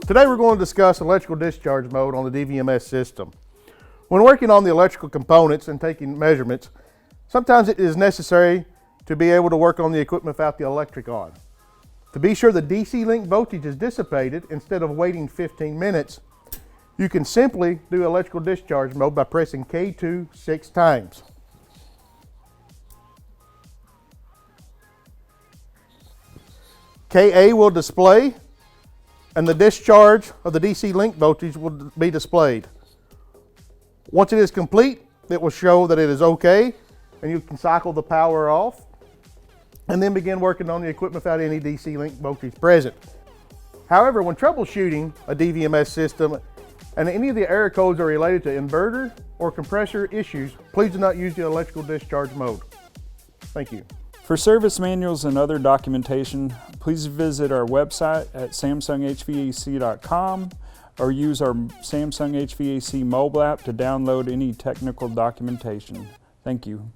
Today we're going to discuss electrical discharge mode on the DVM S system. When working on the electrical components and taking measurements, sometimes it is necessary to be able to work on the equipment without the electric on. To be sure the DC link voltage is dissipated, instead of waiting 15 minutes, you can simply do electrical discharge mode by pressing K2 6 times. KA will display, and the discharge of the DC link voltage will be displayed. Once it is complete, it will show that it is okay, and you can cycle the power off and then begin working on the equipment without any DC link voltage present. However, when troubleshooting a DVM S system and any of the error codes are related to inverter or compressor issues, please do not use the electrical discharge mode. Thank you. For service manuals and other documentation, please visit our website at samsunghvac.com or use our Samsung HVAC mobile app to download any technical documentation. Thank you.